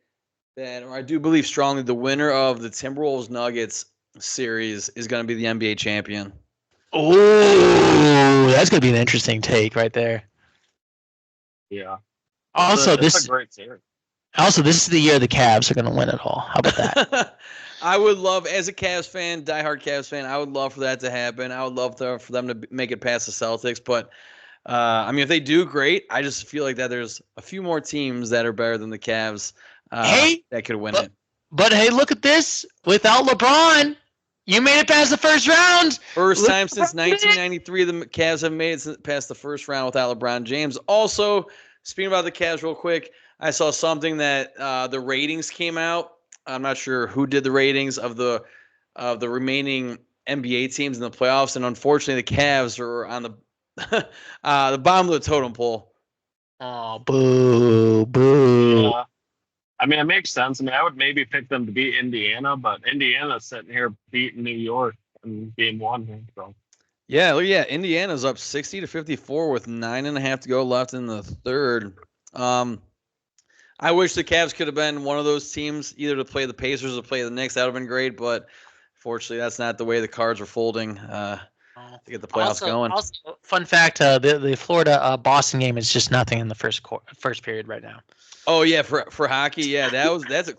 that, or I do believe strongly, the winner of the Timberwolves Nuggets series is going to be the NBA champion. Oh, that's going to be an interesting take right there. Yeah. Also, it's a great series. Also, this is the year the Cavs are going to win it all. How about that? I would love, as a Cavs fan, diehard Cavs fan, I would love for that to happen. I would love for them to make it past the Celtics. But, if they do, great. I just feel like that there's a few more teams that are better than the Cavs that could win it. But, hey, look at this. Without LeBron, You made it past the first round. First time since 1993 the Cavs have made it past the first round without LeBron James. Also, speaking about the Cavs real quick, I saw something that the ratings came out. I'm not sure who did the ratings of the remaining NBA teams in the playoffs, and unfortunately, the Cavs are on the the bottom of the totem pole. Oh, boo, boo. Yeah. I mean, it makes sense. I mean, I would maybe pick them to beat Indiana, but Indiana's sitting here beating New York in game one here. So. Yeah, Indiana's up 60-54 with 9.5 to go left in the third. I wish the Cavs could have been one of those teams, either to play the Pacers or play the Knicks. That would have been great, but fortunately, that's not the way the cards are folding to get the playoffs going. Also, fun fact: the Florida Boston game is just nothing in the first period right now. Oh yeah, for hockey, yeah, that's a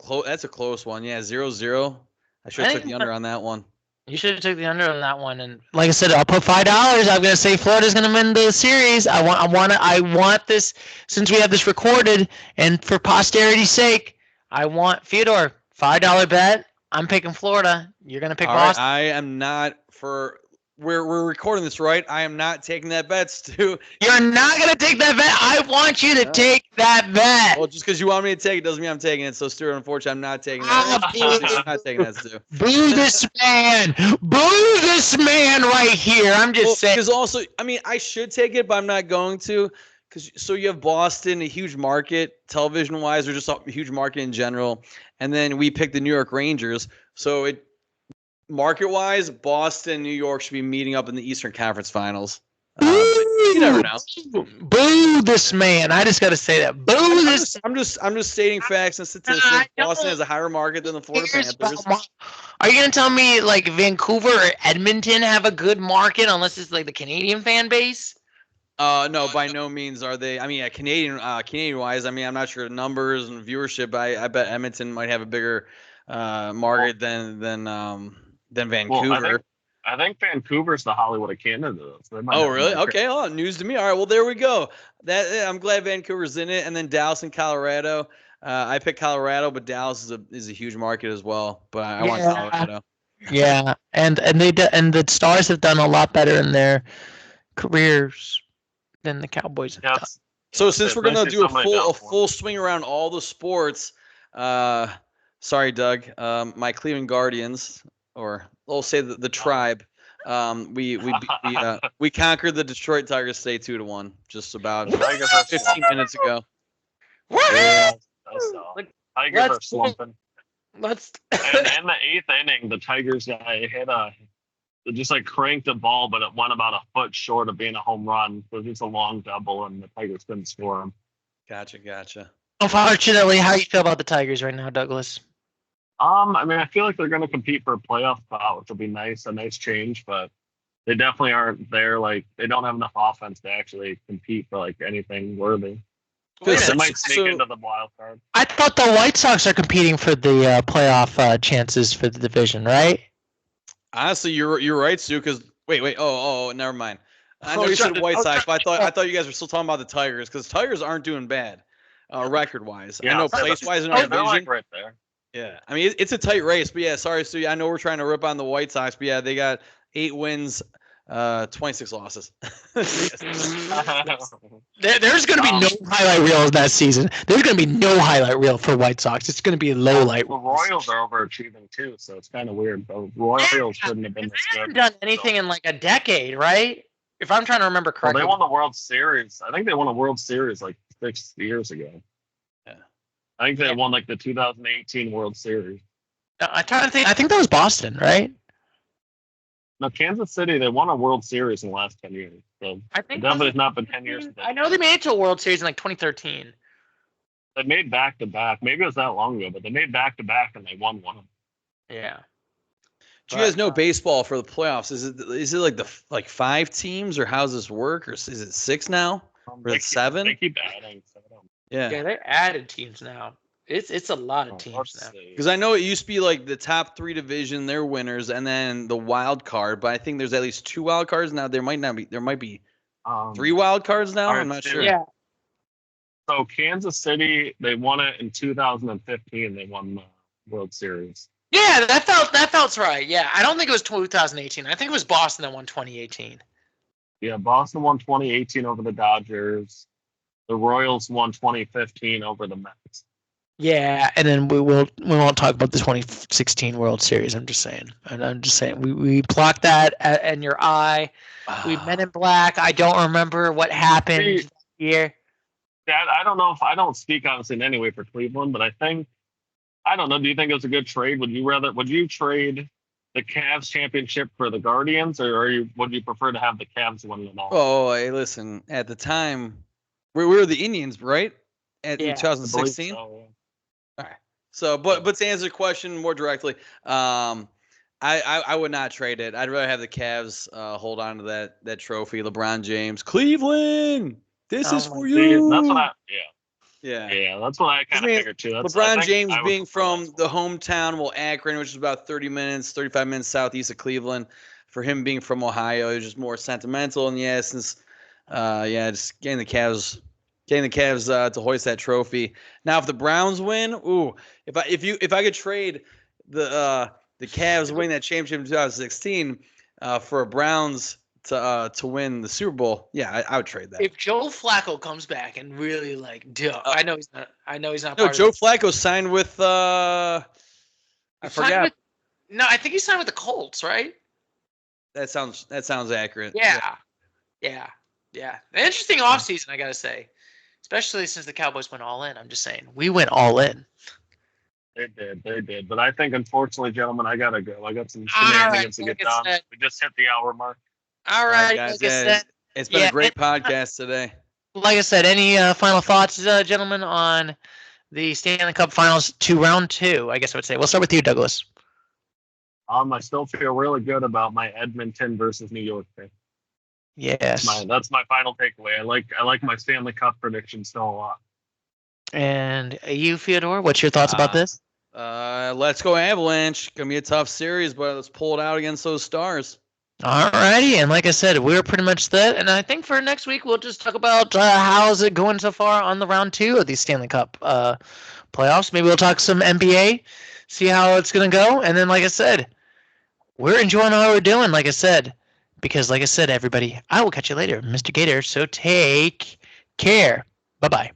close one. Yeah, 0-0. I should have took the under on that one. You should have took the under on that one, and like I said, I'll put $5. I'm gonna say Florida's gonna win the series. I want this, since we have this recorded, and for posterity's sake, I want Fyodor $5 bet. I'm picking Florida. You're gonna pick Boston. Right, I am not for. We're recording this, right? I am not taking that bet, Stu. You're not gonna take that bet. I want you to take that bet. Well, just because you want me to take it doesn't mean I'm taking it. So, Stu, unfortunately, I'm not taking that. I'm not taking that, Stu. Boo this man! Boo this man right here! I'm just saying. Because also, I mean, I should take it, but I'm not going to. So you have Boston, a huge market, television-wise, or just a huge market in general, and then we pick the New York Rangers. So market-wise, Boston, New York should be meeting up in the Eastern Conference Finals. You never know. Boo this man! I just got to say that. Boo this. I'm just stating facts and statistics. Boston has a higher market than the Florida Panthers. Are you gonna tell me like Vancouver or Edmonton have a good market unless it's like the Canadian fan base? No, by no means are they. I mean, Canadian wise, I mean, I'm not sure the numbers and viewership. But I bet Edmonton might have a bigger market than Vancouver. Well, I think Vancouver's the Hollywood of Canada. So really? Okay. Oh, news to me. All right. Well, there we go. I'm glad Vancouver's in it, and then Dallas and Colorado. I picked Colorado, but Dallas is a huge market as well. But I want Colorado. Yeah, and the Stars have done a lot better in their careers than the Cowboys have done. So since we're gonna do a full swing around all the sports, sorry, Doug, my Cleveland Guardians, or we'll say the tribe, we conquered the Detroit Tigers today 2-1, just about 15 minutes ago. Yeah, Tigers are slumping. And in the eighth inning, the Tigers guy just like cranked the ball, but it went about a foot short of being a home run. So it was just a long double, and the Tigers couldn't score him. Gotcha. Unfortunately, how you feel about the Tigers right now, Douglas? I mean, I feel like they're going to compete for a playoff spot, which will be a nice change, but they definitely aren't there. Like, they don't have enough offense to actually compete for like anything worthy. They might sneak into the wild card. I thought the White Sox are competing for the playoff chances for the division, right? Honestly, you're right, Stu. Because wait. Oh, never mind. I know you said White Sox, but I thought you guys were still talking about the Tigers because Tigers aren't doing bad, record wise. Yeah, I know place wise in our division. Like right there. Yeah, I mean it's a tight race, but yeah, sorry, Stu. I know we're trying to rip on the White Sox, but yeah, they got 8 wins, 26 losses. There's going to be no highlight reel that season. There's going to be no highlight reel for White Sox. It's going to be a low light. The Royals are overachieving too, so it's kind of weird. The Royals shouldn't have been this good. They haven't done anything in like a decade, right? If I'm trying to remember correctly. Well, they won the World Series. I think they won a World Series like 6 years ago. Yeah. I think they won like the 2018 World Series. I'm trying to think. I think that was Boston, right? No, Kansas City, they won a World Series in the last 10 years. So I think definitely it's not been 10 years. I know they made it to a World Series in like 2013. They made back-to-back. Maybe it was that long ago, but they made back-to-back and they won one of them. Yeah. Do you guys know baseball for the playoffs? Is it like 5 teams, or how's this work? Or is it 6 now? Or is it 7? They keep adding. So yeah, they added teams now. It's a lot of teams now. Because I know it used to be like the top 3 division, they're winners, and then the wild card. But I think there's at least 2 wild cards now. There might be 3 wild cards now. I'm not sure. Yeah. So Kansas City, they won it in 2015. They won the World Series. Yeah, that felt right. Yeah, I don't think it was 2018. I think it was Boston that won 2018. Yeah, Boston won 2018 over the Dodgers. The Royals won 2015 over the Mets. Yeah, and then we won't talk about the 2016 World Series. I'm just saying. And I'm just saying we blocked that in your eye. We Men in Black. I don't remember what happened that year. Dad, I don't know if I don't speak obviously in any way for Cleveland, but I don't know. Do you think it was a good trade? Would you trade the Cavs championship for the Guardians, or would you prefer to have the Cavs win it all? Oh, hey, listen. At the time, we were the Indians, right? In Yeah. 2016. So, All right. So, but to answer the question more directly, I would not trade it. I'd rather have the Cavs hold on to that trophy. LeBron James, Cleveland. This is for you. That's what Yeah, that's what I kind of figured too. LeBron James being from the hometown, Akron, which is about 35 minutes southeast of Cleveland. For him being from Ohio, it was just more sentimental in the essence. Just getting the Cavs to hoist that trophy. Now, if the Browns win, if I could trade the Cavs winning that championship in 2016 for a Browns to win the Super Bowl, yeah, I would trade that. If Joe Flacco comes back and really I know he's not. No, Joe Flacco signed with I forgot. No, I think he signed with the Colts, right? That sounds accurate. Yeah. An interesting offseason, I gotta say, especially since the Cowboys went all in. I'm just saying, we went all in. They did. But I think, unfortunately, gentlemen, I gotta go. I got some shenanigans to get done. We just hit the hour mark. All right, guys. It's been a great podcast today. Like I said, any final thoughts, gentlemen, on the Stanley Cup Finals round 2? I guess I would say. We'll start with you, Douglas. I still feel really good about my Edmonton versus New York pick. Yes. That's my final takeaway. I like my Stanley Cup prediction still a lot. And you, Fyodor, what's your thoughts about this? Let's go Avalanche. Gonna be a tough series, but let's pull it out against those Stars. All righty, and like I said, we're pretty much that. And I think for next week we'll just talk about how's it going so far on the round 2 of these Stanley Cup playoffs. Maybe we'll talk some NBA, see how it's gonna go, and then like I said, we're enjoying what we're doing. Like I said, because like I said, everybody, I will catch you later, Mr. Gator. So take care. Bye-bye.